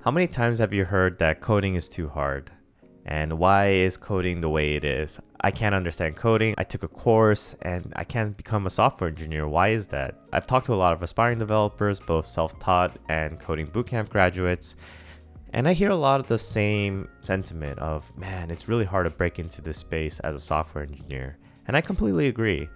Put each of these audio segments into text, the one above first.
How many times have you heard that coding is too hard? And why is coding the way it is? I can't understand coding. I took a course and I can't become a software engineer. Why is that? I've talked to a lot of aspiring developers, both self-taught and coding bootcamp graduates, and I hear a lot of the same sentiment of, man, it's really hard to break into this space as a software engineer. And I completely agree.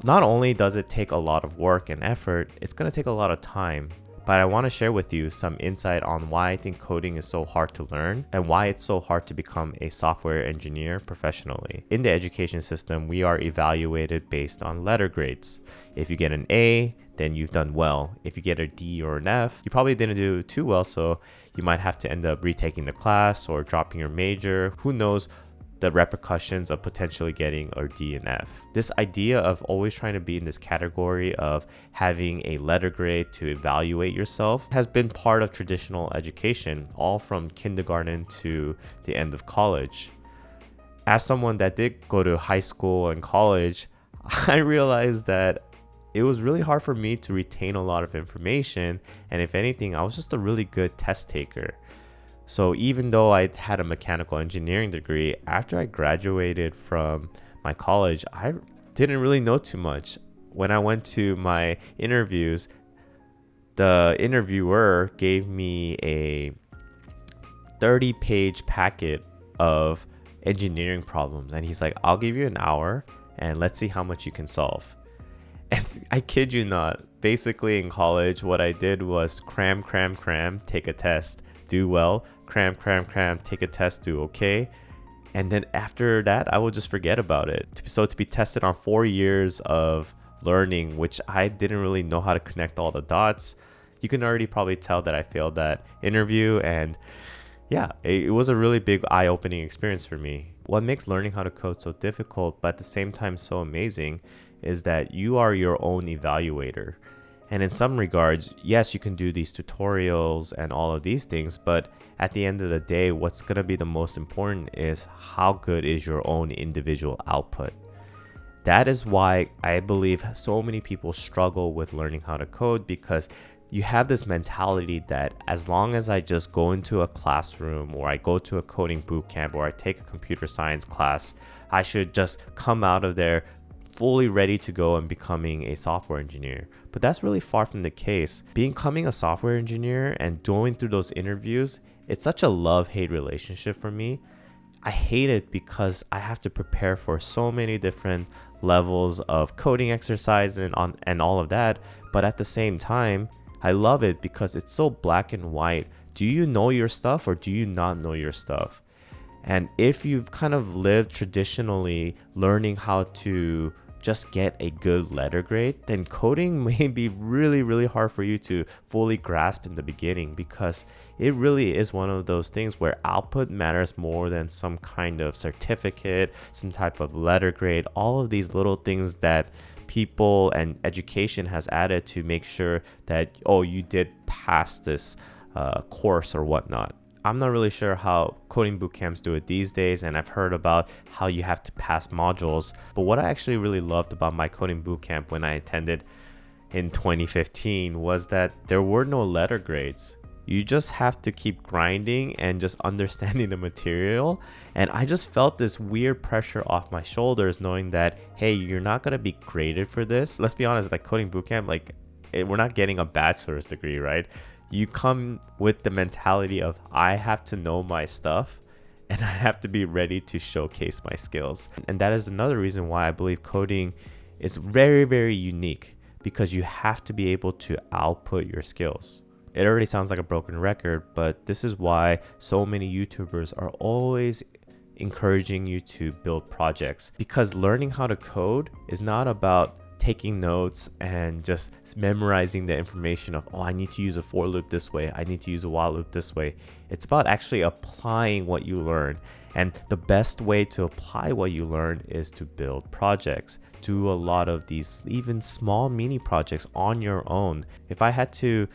Not only does it take a lot of work and effort, it's going to take a lot of time. But I want to share with you some insight on why I think coding is so hard to learn and why it's so hard to become a software engineer professionally. In the education system, we are evaluated based on letter grades. If you get an A, then you've done well. If you get a D or an F, you probably didn't do too well, so you might have to end up retaking the class or dropping your major. Who knows the repercussions of potentially getting a D and F. This idea of always trying to be in this category of having a letter grade to evaluate yourself has been part of traditional education, all from kindergarten to the end of college. As someone that did go to high school and college, I realized that it was really hard for me to retain a lot of information, and if anything, I was just a really good test taker. So even though I had a mechanical engineering degree, after I graduated from my college, I didn't really know too much. When I went to my interviews, the interviewer gave me a 30-page packet of engineering problems. And he's like, I'll give you an hour and let's see how much you can solve. And I kid you not, basically in college, what I did was cram, take a test, do well, cram, take a test, do okay. And then after that, I will just forget about it. So to be tested on 4 years of learning, which I didn't really know how to connect all the dots, you can already probably tell that I failed that interview. And yeah, it was a really big eye-opening experience for me. What makes learning how to code so difficult, but at the same time so amazing, is that you are your own evaluator. And in some regards, yes, you can do these tutorials and all of these things, but at the end of the day, what's going to be the most important is how good is your own individual output. That is why I believe so many people struggle with learning how to code, because you have this mentality that as long as I just go into a classroom or I go to a coding bootcamp or I take a computer science class, I should just come out of there fully ready to go and becoming a software engineer. But that's really far from the case. Becoming a software engineer and going through those interviews, it's such a love-hate relationship for me. I hate it because I have to prepare for so many different levels of coding exercise and all of that. But at the same time, I love it because it's so black and white. Do you know your stuff or do you not know your stuff? And if you've kind of lived traditionally learning how to just get a good letter grade, then coding may be really, really hard for you to fully grasp in the beginning, because it really is one of those things where output matters more than some kind of certificate, some type of letter grade, all of these little things that people and education has added to make sure that, oh, you did pass this course or whatnot. I'm not really sure how coding bootcamps do it these days, and I've heard about how you have to pass modules. But what I actually really loved about my coding bootcamp when I attended in 2015 was that there were no letter grades. You just have to keep grinding and just understanding the material. And I just felt this weird pressure off my shoulders knowing that, hey, you're not going to be graded for this. Let's be honest, like coding bootcamp, we're not getting a bachelor's degree, right? You come with the mentality of I have to know my stuff and I have to be ready to showcase my skills. And that is another reason why I believe coding is very, very unique, because you have to be able to output your skills. It already sounds like a broken record, but this is why so many YouTubers are always encouraging you to build projects, because learning how to code is not about taking notes and just memorizing the information of, oh, I need to use a for loop this way, I need to use a while loop this way. It's about actually applying what you learn. And the best way to apply what you learn is to build projects. Do a lot of these even small mini projects on your own. If I had to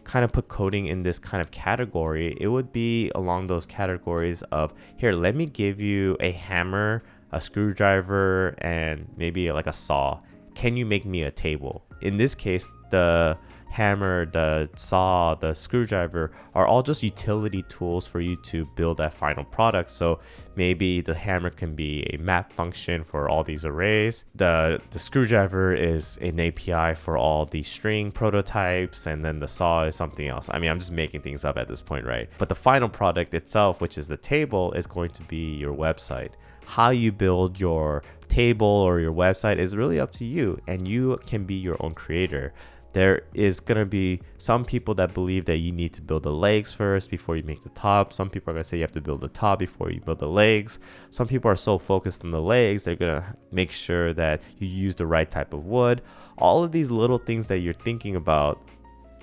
kind of put coding in this kind of category, it would be along those categories of, here, let me give you a hammer, a screwdriver, and maybe like a saw. Can you make me a table? In this case, the hammer, the saw, the screwdriver are all just utility tools for you to build that final product. So maybe the hammer can be a map function for all these arrays. The screwdriver is an API for all the string prototypes, and then the saw is something else. I mean, I'm just making things up at this point, right? But the final product itself, which is the table, is going to be your website. How you build your table or your website is really up to you, and you can be your own creator. There is going to be some people that believe that you need to build the legs first before you make the top. Some people are going to say you have to build the top before you build the legs. Some people are so focused on the legs, they're going to make sure that you use the right type of wood. All of these little things that you're thinking about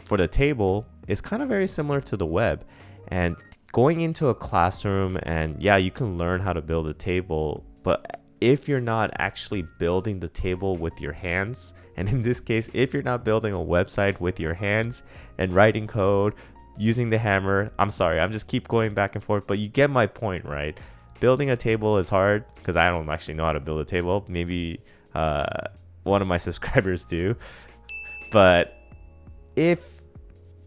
for the table is kind of very similar to the web. And going into a classroom, and yeah, you can learn how to build a table, but if you're not actually building the table with your hands, and in this case, if you're not building a website with your hands and writing code using the hammer, I'm sorry, I'm just keep going back and forth, but you get my point, right? Building a table is hard because I don't actually know how to build a table. Maybe one of my subscribers do. But if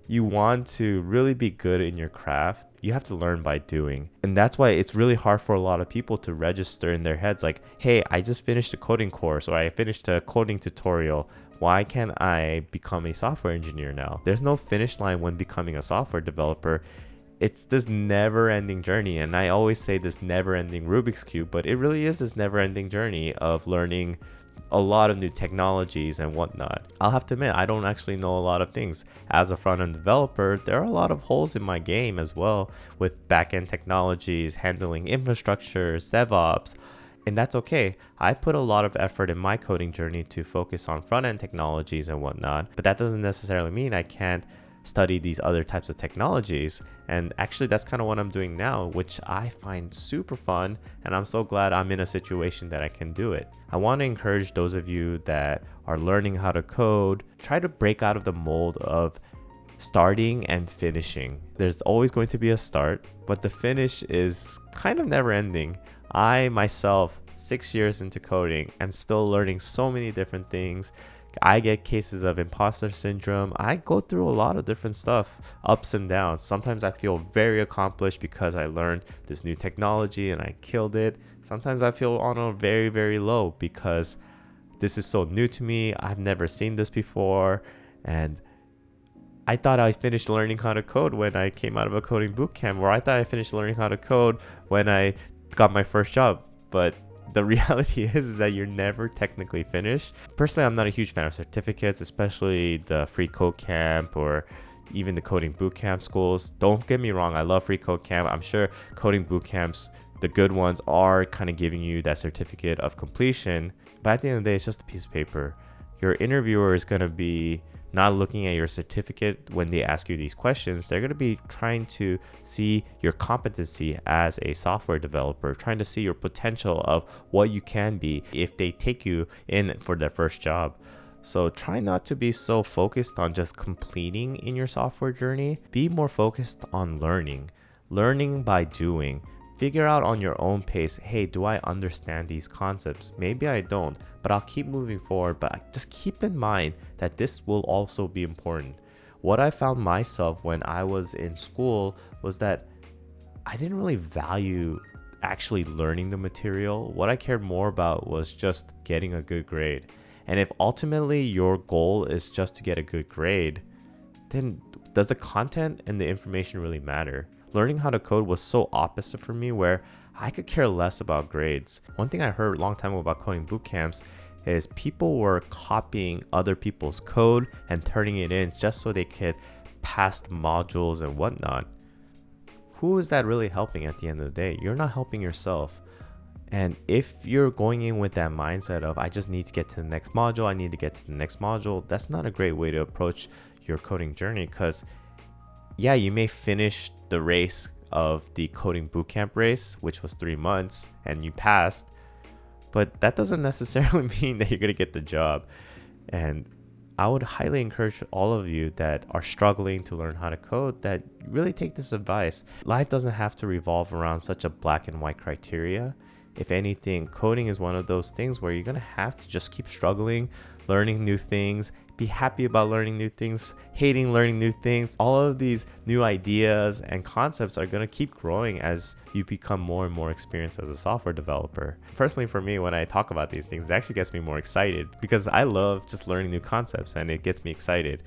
you want to really be good in your craft, you have to learn by doing. And that's why it's really hard for a lot of people to register in their heads like, hey, I just finished a coding course, or I finished a coding tutorial. Why can't I become a software engineer now? There's no finish line when becoming a software developer. It's this never-ending journey. And I always say this never-ending Rubik's Cube, but it really is this never-ending journey of learning a lot of new technologies and whatnot. I'll have to admit, I don't actually know a lot of things. As a front-end developer, there are a lot of holes in my game as well, with back-end technologies, handling infrastructures, DevOps, and that's okay. I put a lot of effort in my coding journey to focus on front-end technologies and whatnot, but that doesn't necessarily mean I can't study these other types of technologies. And actually that's kind of what I'm doing now, which I find super fun, and I'm so glad I'm in a situation that I can do it. I want to encourage those of you that are learning how to code, try to break out of the mold of starting and finishing. There's always going to be a start, but the finish is kind of never ending. I myself, 6 years into coding, am still learning so many different things. I get cases of imposter syndrome. I go through a lot of different stuff, ups and downs. Sometimes I feel very accomplished because I learned this new technology and I killed it. Sometimes I feel on a very, very low because this is so new to me. I've never seen this before. And I thought I finished learning how to code when I came out of a coding bootcamp, or I thought I finished learning how to code when I got my first job. But the reality is that you're never technically finished. Personally, I'm not a huge fan of certificates, especially the free code camp or even the coding bootcamp schools. Don't get me wrong, I love free code camp. I'm sure coding bootcamps, the good ones, are kind of giving you that certificate of completion. But at the end of the day, it's just a piece of paper. Your interviewer is going to be not looking at your certificate when they ask you these questions. They're going to be trying to see your competency as a software developer, trying to see your potential of what you can be if they take you in for their first job. So try not to be so focused on just completing in your software journey. Be more focused on learning by doing. Figure out on your own pace, hey, do I understand these concepts? Maybe I don't, but I'll keep moving forward. But just keep in mind that this will also be important. What I found myself when I was in school was that I didn't really value actually learning the material. What I cared more about was just getting a good grade. And if ultimately your goal is just to get a good grade, then does the content and the information really matter? Learning how to code was so opposite for me, where I could care less about grades. One thing I heard a long time ago about coding bootcamps is people were copying other people's code and turning it in just so they could pass the modules and whatnot. Who is that really helping at the end of the day? You're not helping yourself. And if you're going in with that mindset of, I just need to get to the next module, I need to get to the next module, that's not a great way to approach your coding journey. Because yeah, you may finish the race of the coding bootcamp race, which was 3 months, and you passed, but that doesn't necessarily mean that you're going to get the job. And I would highly encourage all of you that are struggling to learn how to code that really take this advice. Life doesn't have to revolve around such a black and white criteria. If anything, coding is one of those things where you're going to have to just keep struggling, learning new things, be happy about learning new things, hating learning new things. All of these new ideas and concepts are going to keep growing as you become more and more experienced as a software developer. Personally, for me, when I talk about these things, it actually gets me more excited because I love just learning new concepts and it gets me excited.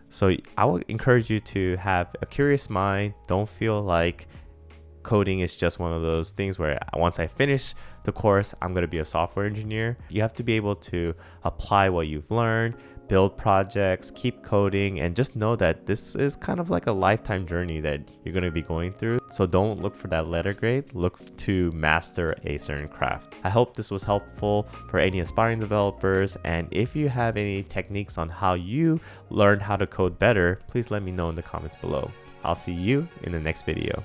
So I would encourage you to have a curious mind. Don't feel like coding is just one of those things where once I finish the course, I'm going to be a software engineer. You have to be able to apply what you've learned, build projects, keep coding, and just know that this is kind of like a lifetime journey that you're going to be going through. So don't look for that letter grade, look to master a certain craft. I hope this was helpful for any aspiring developers, and if you have any techniques on how you learned how to code better, please let me know in the comments below. I'll see you in the next video.